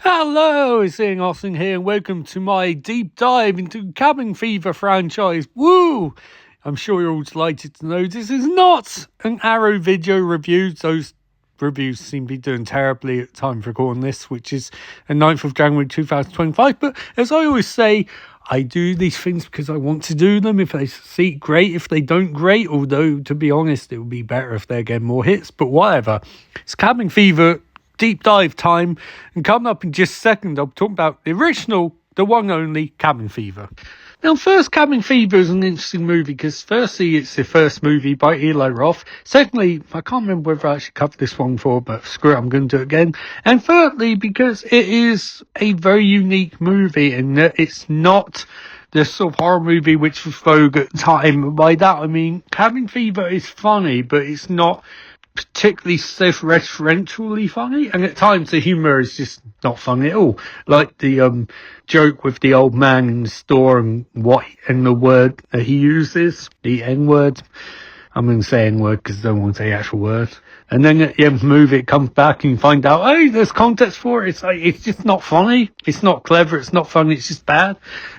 Hello, it's Ian Austin here, and welcome to my deep dive into Cabin Fever franchise. Woo! I'm sure you're all delighted to know this is not an Arrow video review. Those reviews seem to be doing terribly at the time of recording this, which is the 9th of January 2025. But as I always say, I do these things because I want to do them. If they succeed, great. If they don't, great. Although, to be honest, it would be better if they get more hits. But whatever. It's Cabin Fever deep dive time, and coming up in just a second I'll talk about the original, the one only Cabin Fever. Now, first, Cabin Fever is an interesting movie because firstly it's the first movie by Eli Roth. Secondly, I can't remember whether I actually covered this one before, but screw it, I'm going to do it again. And thirdly, because it is a very unique movie in that it's not the sort of horror movie which was vogue at the time. By that I mean Cabin Fever is funny, but it's not particularly self-referentially funny, and at times the humour is just not funny at all. Like the joke with the old man in the store and the word that he uses, the N-word. I'm going to say N-word because I don't want to say the actual word. And then at the end of the movie, it comes back and you find out, hey, there's context for it. It's like, it's just not funny. It's not clever. It's not funny. It's just bad.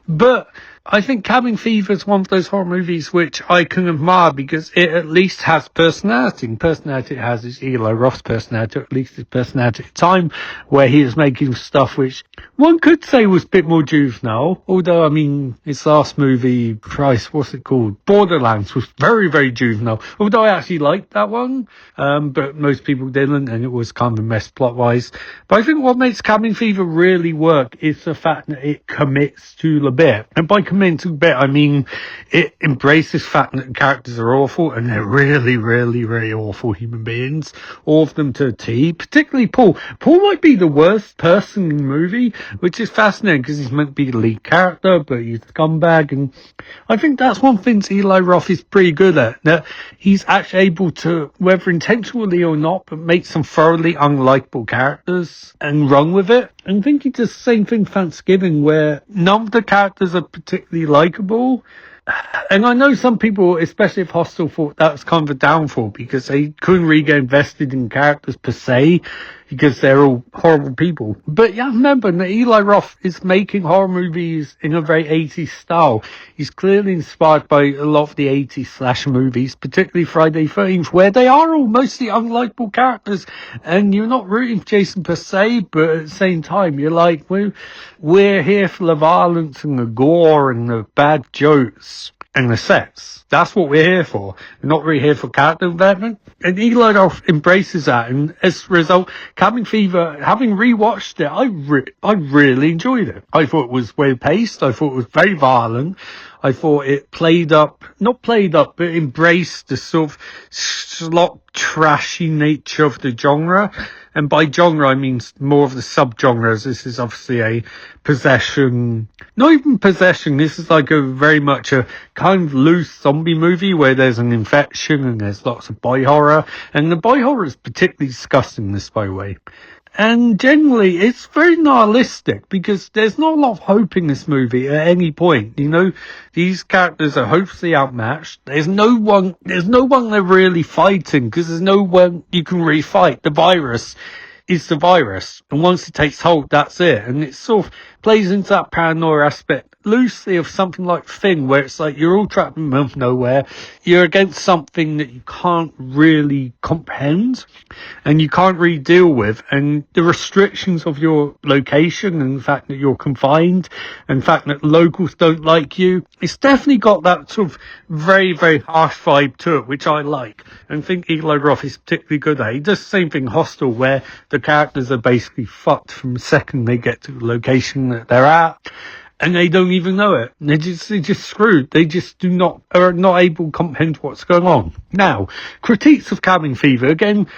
But I think Cabin Fever is one of those horror movies which I can admire because it at least has personality. And personality it has is Eli Roth's personality, or at least his personality at the time, where he was making stuff which one could say was a bit more juvenile. Although, I mean, his last movie, Christ, what's it called? Borderlands was very, very juvenile. Although I actually liked that one, but most people didn't, and it was kind of a mess plot-wise. But I think what makes Cabin Fever really work is the fact that it commits to the bit. And by committing to the bit, I mean it embraces the fact that the characters are awful, and they're really, really, really awful human beings. All of them to a T, particularly Paul. Paul might be the worst person in the movie, which is fascinating because he's meant to be the lead character, but he's a scumbag. And I think that's one thing Eli Roth is pretty good at, that he's actually able to, whether intentionally or not, but make some thoroughly unlikable characters and run with it. And I think he does the same thing Thanksgiving, where none of the characters are particularly likable. And I know some people, especially if Hostel, thought that was kind of a downfall because they couldn't really get invested in characters per se because they're all horrible people. But yeah, remember that Eli Roth is making horror movies in a very 80s style. He's clearly inspired by a lot of the 80s slasher movies, particularly Friday the 13th, where they are all mostly unlikable characters and you're not rooting for Jason per se, but at the same time you're like, we're here for the violence and the gore and the bad jokes and the sex. That's what we're here for. We're not really here for character development. And Eli Roth embraces that. And as a result, Cabin Fever, having rewatched it, I really enjoyed it. I thought it was well paced. I thought it was very violent. I thought it not played up, but embraced the sort of slot trashy nature of the genre. And by genre, I mean more of the subgenres. This is obviously a possession, not even possession. This is like a very much a kind of loose zombie movie where there's an infection and there's lots of boy horror. And the boy horror is particularly disgusting, this, by the way. And generally, it's very nihilistic because there's not a lot of hope in this movie at any point. You know, these characters are hopelessly outmatched. There's no one they're really fighting because there's no one you can really fight. The virus is the virus. And once it takes hold, that's it. And it sort of plays into that paranoia aspect loosely of something like Thing, where it's like you're all trapped in the middle of nowhere. You're against something that you can't really comprehend and you can't really deal with. And the restrictions of your location and the fact that you're confined and the fact that locals don't like you, it's definitely got that sort of very, very harsh vibe to it, which I like. And I think Eli Roth is particularly good at it. He does the same thing in Hostel, where the characters are basically fucked from the second they get to the location that they're at. And they don't even know it. They're just screwed. They just are not able to comprehend what's going on. Now, critiques of Cabin Fever. Again,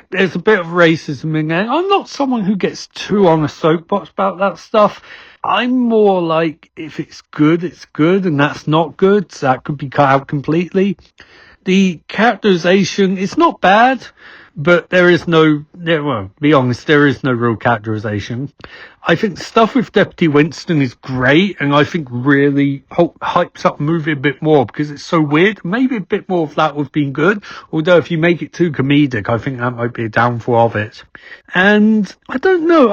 there's a bit of racism in there. I'm not someone who gets too on a soapbox about that stuff. I'm more like, if it's good, it's good, and that's not good, so that could be cut out completely. The characterization, it's not bad, but there is no, well, be honest, there is no real characterization. I think stuff with Deputy Winston is great, and I think really hypes up the movie a bit more because it's so weird. Maybe a bit more of that would have been good, although if you make it too comedic, I think that might be a downfall of it. And I don't know,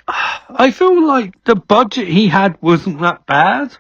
I feel like the budget he had wasn't that bad,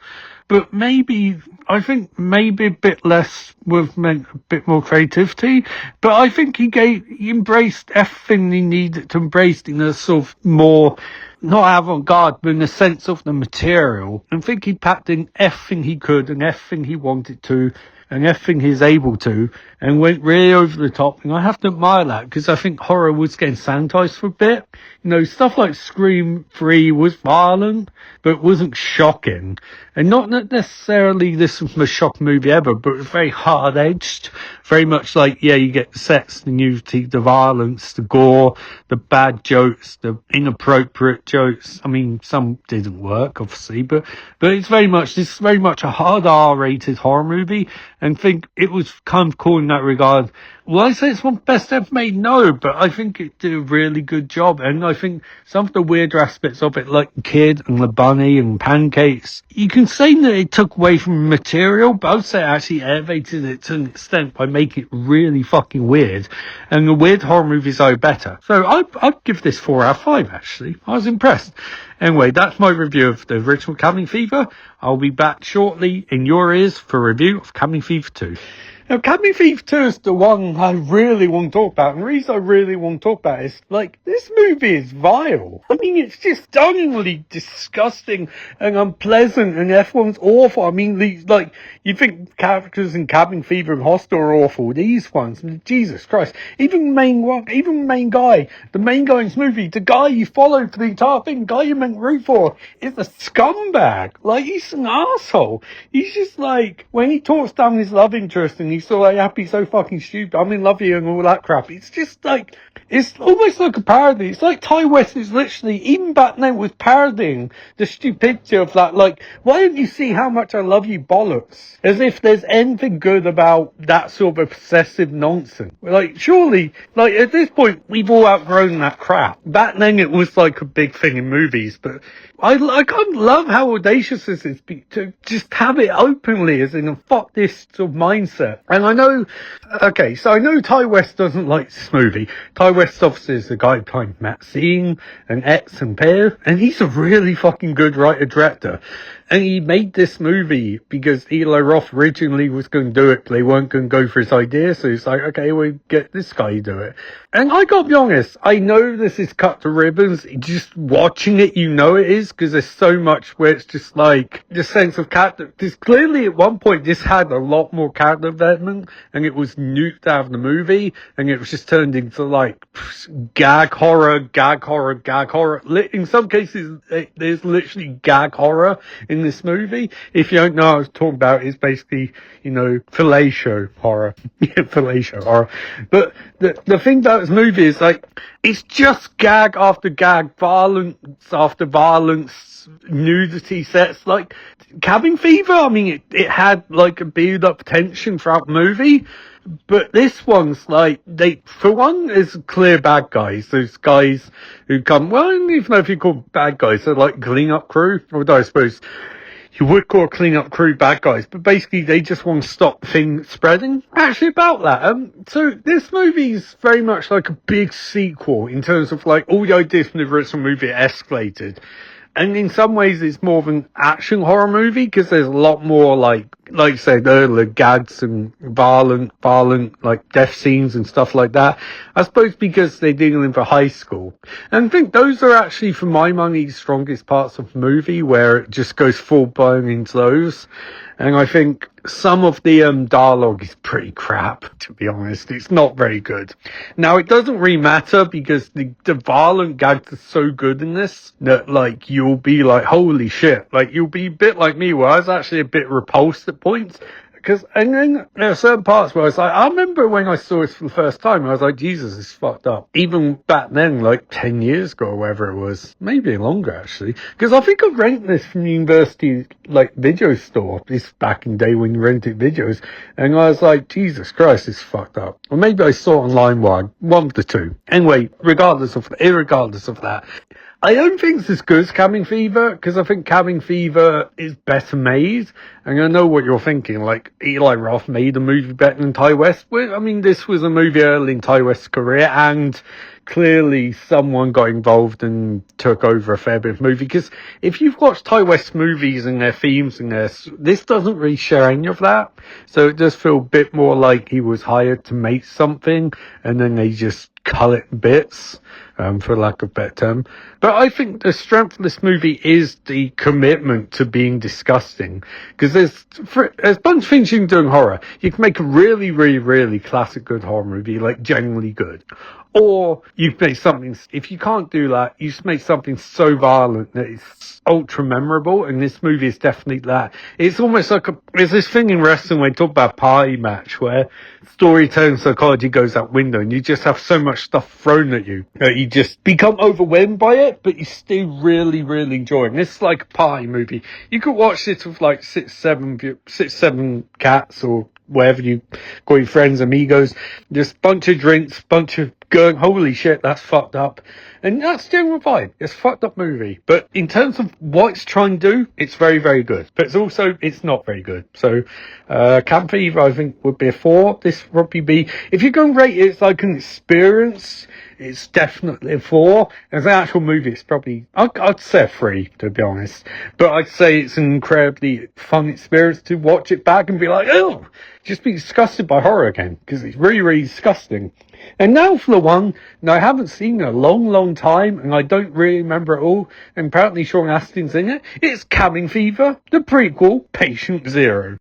but I think maybe a bit less would have meant a bit more creativity. But I think he embraced everything he needed to embrace in a sort of more, not avant-garde, but in the sense of the material. I think he packed in everything he could and everything he wanted to and everything he's able to, and went really over the top. And I have to admire that because I think horror was getting sanitized for a bit. You know, stuff like Scream 3 was violent, but it wasn't shocking. And not necessarily this was the most shocking movie ever, but it was very hard-edged. Very much like, yeah, you get the sex, the nudity, the violence, the gore, the bad jokes, the inappropriate jokes. I mean, some didn't work, obviously, but this is very much a hard R-rated horror movie, and think it was kind of cool in that regard. Will I say it's one of the best ever made? No, but I think it did a really good job. And I think some of the weirder aspects of it, like Kid and the Bunny and Pancakes, you can say that it took away from the material, but I would say it actually elevated it to an extent by making it really fucking weird. And the weird horror movies are better. So I'd give this 4 out of 5, actually. I was impressed. Anyway, that's my review of the original Cabin Fever. I'll be back shortly in your ears for a review of Cabin Fever 2. Now, Cabin Fever 2 is the one I really want to talk about. And the reason I really want to talk about it is, like, this movie is vile. I mean, it's just stunningly disgusting and unpleasant, and everyone's awful. I mean, like, you think characters in Cabin Fever and Hostel are awful. These ones, Jesus Christ. Even the main guy in this movie, the guy you followed for the entire thing, the guy you meant root for, is a scumbag. Like, he's an asshole. He's just like, when he talks down his love interest and he's so like, happy, so fucking stupid, I'm in love with you and all that crap. It's just like, it's almost like a parody. It's like Ty West is literally, even back then, was parodying the stupidity of that. Like, why don't you see how much I love you bollocks? As if there's anything good about that sort of obsessive nonsense. Like, surely, like, at this point, we've all outgrown that crap. Back then, it was like a big thing in movies, but I kind of love how audacious this is to just have it openly as in a fuck this sort of mindset. And I know Ty West doesn't like this movie. Ty West obviously is the guy behind Maxine and X and Pear, and he's a really fucking good writer-director. And he made this movie because Eli Roth originally was going to do it, but they weren't going to go for his idea, so he's like, okay, we'll get this guy to do it. And I gotta be honest, I know this is cut to ribbons, just watching it, you know it is, because there's so much where it's just like, the sense of character, because clearly at one point this had a lot more character development, and it was nuked out of the movie, and it was just turned into like, gag horror. In some cases, there's literally gag horror in this movie. If you don't know what I was talking about, it's basically, you know, fellatio horror. Fellatio horror. But the thing about this movie is, like, it's just gag after gag, violence after violence, nudity sets. Like, Cabin Fever, I mean, it had, like, a build-up tension throughout the movie. But this one's like, for one, is clear bad guys. Those guys who come, well, I don't even know if you call bad guys. They're like clean-up crew. Although I suppose you would call a clean-up crew bad guys. But basically, they just want to stop things spreading. Actually, about that, so this movie's very much like a big sequel in terms of like all the ideas from the original movie escalated. And in some ways, it's more of an action horror movie because there's a lot more like I said earlier, gags and violent, like death scenes and stuff like that. I suppose because they're dealing for high school. And I think those are actually, for my money, the strongest parts of the movie where it just goes full blown into those. And I think some of the dialogue is pretty crap, to be honest. It's not very good. Now, it doesn't really matter because the violent gags are so good in this that, like, you'll be like, holy shit. Like, you'll be a bit like me where I was actually a bit repulsed at points. Because, and then there are certain parts where I was like, I remember when I saw this for the first time, I was like, Jesus, it's fucked up. Even back then, like 10 years ago or whatever it was, maybe longer actually. Because I think I rented this from the university, like, video store, this back in the day when you rented videos, and I was like, Jesus Christ, it's fucked up. Or maybe I saw it online one of the two. Anyway, irregardless of that, I don't think it's as good as Cabin Fever, because I think Cabin Fever is better made. And I know what you're thinking, like, Eli Roth made a movie better than Ty West. Well, I mean, this was a movie early in Ty West's career, and clearly someone got involved and took over a fair bit of movie. Because if you've watched Ty West movies and their themes and this doesn't really share any of that. So it does feel a bit more like he was hired to make something, and then they just cut it in bits, for lack of a better term. But I think the strength of this movie is the commitment to being disgusting. Because there's a bunch of things you can do in horror. You can make a really, really, really classic good horror movie, like genuinely good. Or you make something, if you can't do that, you just make something so violent that it's ultra memorable, and this movie is definitely that. It's almost like there's this thing in wrestling when they talk about a party match where storytelling psychology goes out window and you just have so much stuff thrown at you that you just become overwhelmed by it, but you still really, really enjoy it. And this is like a party movie. You could watch this with like six, seven cats or wherever you call your friends, amigos, just bunch of drinks, bunch of going, holy shit, that's fucked up. And that's the general vibe. It's a fucked up movie. But in terms of what it's trying to do, it's very, very good. But it's not very good. So, Cabin Fever, I think, would be a 4. This would probably be, if you're going to rate it, it's like an experience, it's definitely a 4. As an actual movie, it's probably, I'd say a 3, to be honest. But I'd say it's an incredibly fun experience to watch it back and be like, oh, just be disgusted by horror again. Because it's really, really disgusting. And now for the one that I haven't seen in a long, long time, and I don't really remember it all, and apparently Sean Astin's in it, it's Cabin Fever, the prequel, Patient Zero.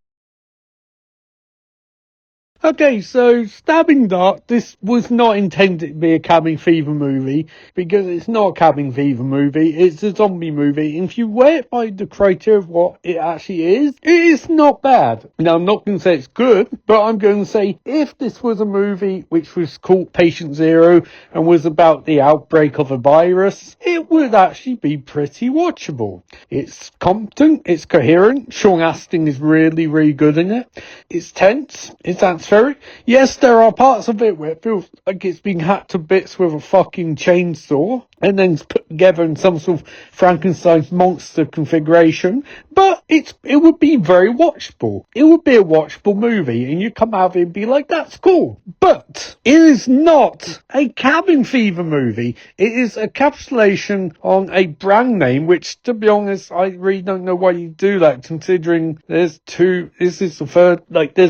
Okay, so Stabbing Dark, this was not intended to be a Cabin Fever movie, because it's not a Cabin Fever movie, it's a zombie movie, and if you weigh it by the criteria of what it actually is, it is not bad. Now, I'm not going to say it's good, but I'm going to say if this was a movie which was called Patient Zero and was about the outbreak of a virus, it would actually be pretty watchable. It's competent, it's coherent, Sean Astin is really, really good in it, it's tense, it's atmospheric. Yes, there are parts of it where it feels like it's being hacked to bits with a fucking chainsaw and then put together in some sort of Frankenstein's monster configuration, but it would be very watchable. It would be a watchable movie, and you come out of it and be like, that's cool. But it is not a Cabin Fever movie. It is a capsulation on a brand name, which, to be honest, I really don't know why you do that, considering there's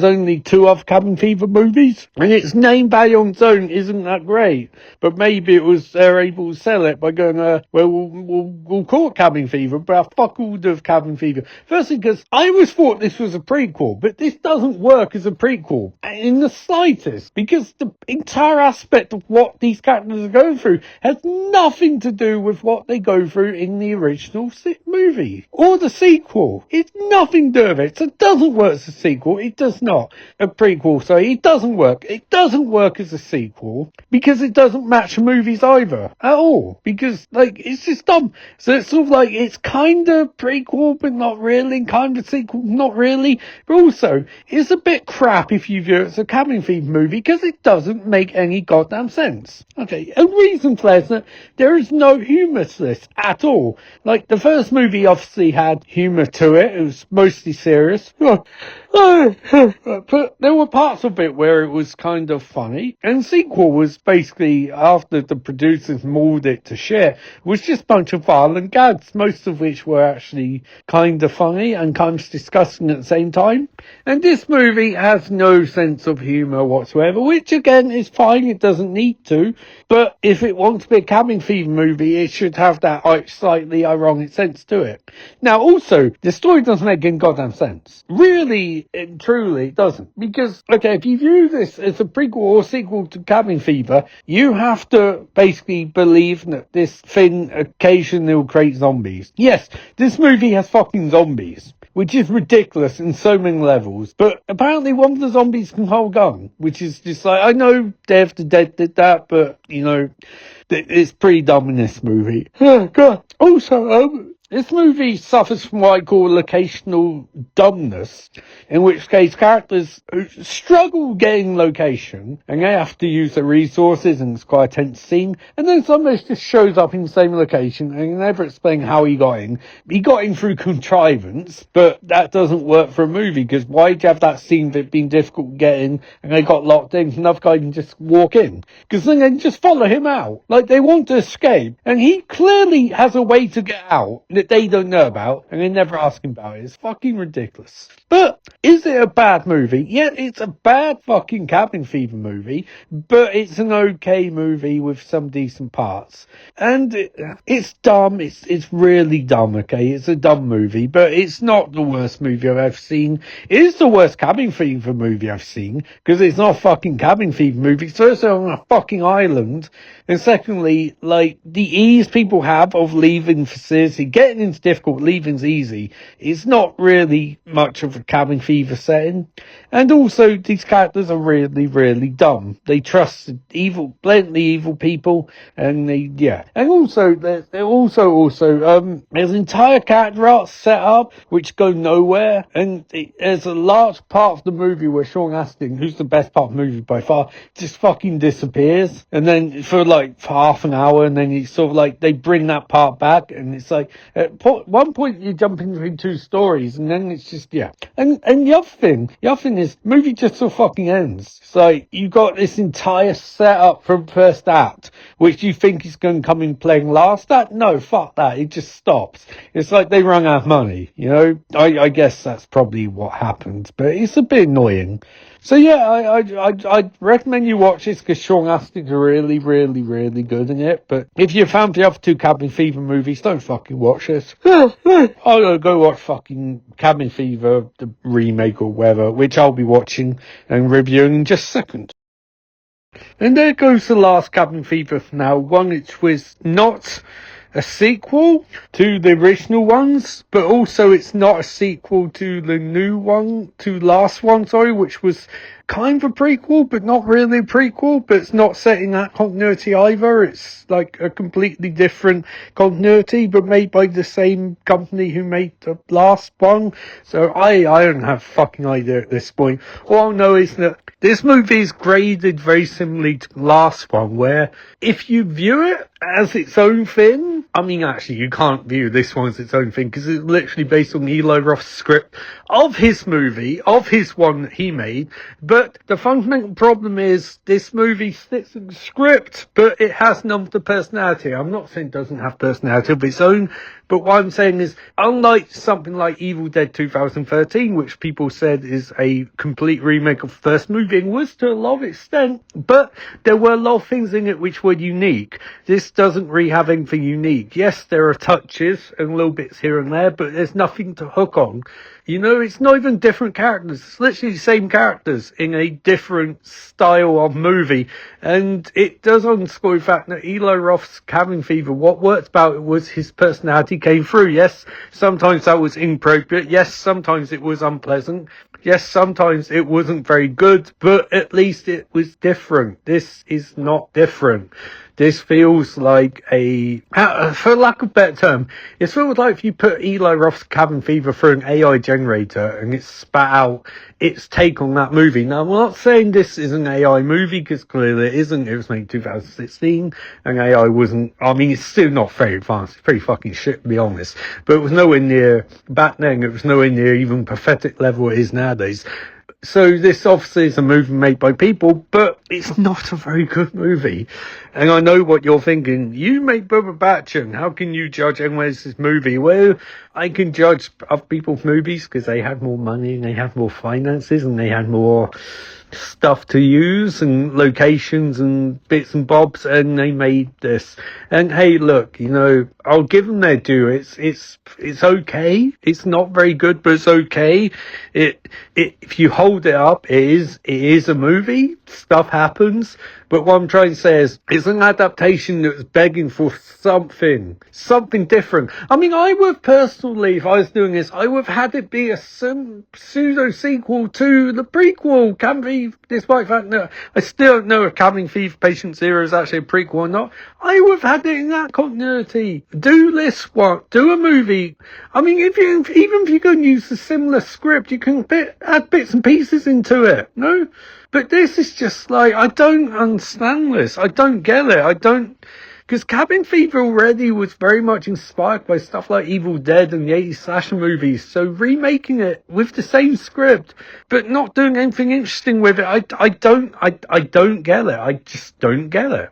only 2 other Cabin Fever movies, and its name value on its own isn't that great. But maybe they're able to sell it by going, we'll call it Cabin Fever, but fuck all of Cabin Fever. Firstly, because I always thought this was a prequel, but this doesn't work as a prequel in the slightest, because the entire aspect of what these characters are going through has nothing to do with what they go through in the original movie or the sequel. It's nothing to do with it. So it doesn't work as a sequel. It does not. A prequel, so it doesn't work. It doesn't work as a sequel because it doesn't match the movies either at all, because like it's just dumb. So it's sort of like it's kind of prequel but not really, kind of sequel not really, but also it's a bit crap if you view it as a Cabin Fever movie because it doesn't make any goddamn sense. Okay, a reason for that, there is no humour to this at all. Like the first movie obviously had humour to it. It was mostly serious. But there were parts of it where it was kind of funny. And the sequel was basically, after the producers mauled it to shit, was just a bunch of violent gags, most of which were actually kind of funny and kind of disgusting at the same time. And this movie has no sense of humour whatsoever, which again is fine, it doesn't need to. But if it wants to be a Cabin Fever movie, it should have that slightly ironic sense to it. Now also, the story doesn't make any goddamn sense. Really and truly, it doesn't. Because, okay, if you view this as a prequel or sequel to Cabin Fever, you have to basically believe that this thing occasionally will create zombies. Yes, this movie has fucking zombies, which is ridiculous in so many levels. But apparently one of the zombies can hold gun, which is just like, I know Day of the Dead did that, but, you know, it's pretty dumb in this movie. Oh, God. Also, this movie suffers from what I call locational dumbness, in which case characters struggle getting location, and they have to use their resources, and it's quite a tense scene, and then somebody just shows up in the same location, and you never explain how he got in. He got in through contrivance, but that doesn't work for a movie, because why'd you have that scene of it being difficult to get in, and they got locked in, so another guy can just walk in? Because then they can just follow him out. Like, they want to escape, and he clearly has a way to get out that they don't know about, and they never ask him about it. It's fucking ridiculous. But is it a bad movie? Yeah, it's a bad fucking cabin fever movie, but it's an okay movie with some decent parts. And it's dumb. It's really dumb, okay? It's a dumb movie, but it's not the worst movie I've ever seen. It is the worst cabin fever movie I've seen, because it's not a fucking cabin fever movie. It's first on a fucking island, and secondly, like, the ease people have of leaving facility, getting into difficult, leaving's easy. It's not really much of a cabin fever setting. And also, these characters are really, really dumb. They trust blatantly evil people, and And also, there's entire character arcs set up, which go nowhere, and there's a large part of the movie where Sean Astin, who's the best part of the movie by far, just fucking disappears, and then for half an hour, and then it's sort of like, they bring that part back, and it's like, at one point you're jumping between two stories, and then it's just, And the other thing is, the movie just so fucking ends. It's like, you got this entire setup from first act, which you think is going to come in playing last act. No, fuck that. It just stops. It's like they run out of money, you know? I guess that's probably what happened, but it's a bit annoying. So I'd recommend you watch this, because Sean Astin's really, really, really good in it. But if you found the other two Cabin Fever movies, don't fucking watch this. I'll go watch fucking Cabin Fever, the remake or whatever, which I'll be watching and reviewing in just a second. And there goes the last Cabin Fever for now, one which was not a sequel to the original ones, but also it's not a sequel to the last one, which was kind of a prequel, but not really a prequel, but it's not set in that continuity either. It's like a completely different continuity, but made by the same company who made the last one. So I don't have a fucking idea at this point. All I know is that this movie is graded very similarly to the last one, where if you view it as its own thing, I mean, actually, you can't view this one as its own thing, because it's literally based on Eli Roth's script of his movie, of his one that he made. But the fundamental problem is, this movie sticks to the script, but it has none of the personality. I'm not saying it doesn't have personality of its own, but what I'm saying is, unlike something like Evil Dead 2013, which people said is a complete remake of the first movie, and was to a lot of extent, but there were a lot of things in it which were unique. This doesn't really have anything unique. Yes, there are touches and little bits here and there, but there's nothing to hook on. You know, it's not even different characters. It's literally the same characters in a different style of movie. And it does underscore the fact that Eli Roth's Cabin Fever, what worked about it was his personality came through. Yes, sometimes that was inappropriate. Yes, sometimes it was unpleasant. Yes, sometimes it wasn't very good, but at least it was different. This is not different. This feels like for lack of a better term, it feels like if you put Eli Roth's Cabin Fever through an AI generator and it spat out its take on that movie. Now, I'm not saying this is an AI movie, because clearly it isn't. It was made in 2016, and AI wasn't, I mean, it's still not very advanced. It's pretty fucking shit, to be honest. But it was nowhere near, back then, it was nowhere near even pathetic level it is nowadays. So this obviously is a movie made by people, but it's not a very good movie. And I know what you're thinking. You make Bubba Batchin. How can you judge anyone else's movie? Well, I can judge other people's movies because they had more money and they had more finances and they had more stuff to use and locations and bits and bobs, and they made this. And hey, look, you know, I'll give them their due. It's okay. It's not very good, but it's okay. If you hold it up, it is a movie. Stuff happens, But what I'm trying to say is, it's an adaptation that's begging for something different. I mean, I would personally, if I was doing this, I would have had it be a pseudo sequel to the prequel, Cabin Fever, despite the fact that I still don't know if Cabin Fever Patient Zero is actually a prequel or not. I would have had it in that continuity. Do this one, do a movie. I mean, even if you can use a similar script, you can add bits and pieces into it, no? But this is just like, I don't understand this. I don't get it. Because Cabin Fever already was very much inspired by stuff like Evil Dead and the 80s slasher movies. So remaking it with the same script, but not doing anything interesting with it, I don't get it. I just don't get it.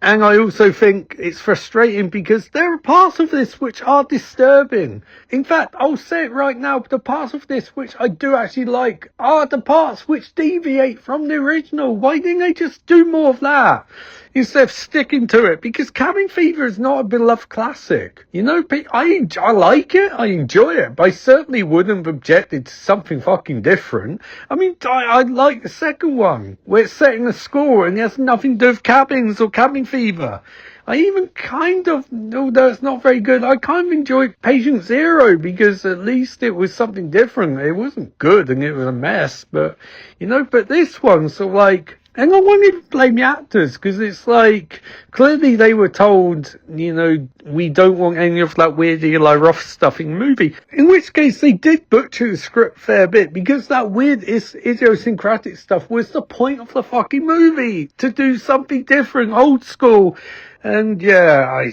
And I also think it's frustrating because there are parts of this which are disturbing. In fact, I'll say it right now, the parts of this which I do actually like are the parts which deviate from the original. Why didn't they just do more of that instead of sticking to it? Because Cabin Fever is not a beloved classic. You know, I like it, I enjoy it, but I certainly wouldn't have objected to something fucking different. I mean, I like the second one, where it's set in a school and it has nothing to do with cabins or Cabin Fever. I even kind of, although it's not very good, I kind of enjoyed Patient Zero because at least it was something different. It wasn't good and it was a mess, but, you know, but this one, so like, and I won't even blame the actors, because it's like, clearly they were told, you know, we don't want any of that weird Eli Roth stuff in the movie. In which case they did butcher the script a fair bit, because that weird idiosyncratic stuff was the point of the fucking movie. To do something different, old school. And yeah,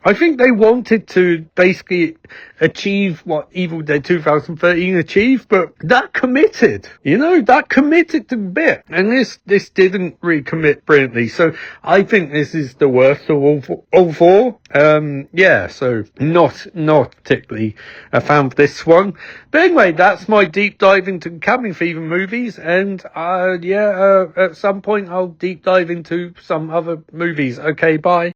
I think they wanted to basically achieve what Evil Dead 2013 achieved, but that committed to the bit. And this didn't really commit brilliantly. So I think this is the worst of all four. Yeah, so not particularly a fan of this one. But anyway, that's my deep dive into Cabin Fever movies. And at some point I'll deep dive into some other movies. Okay, bye.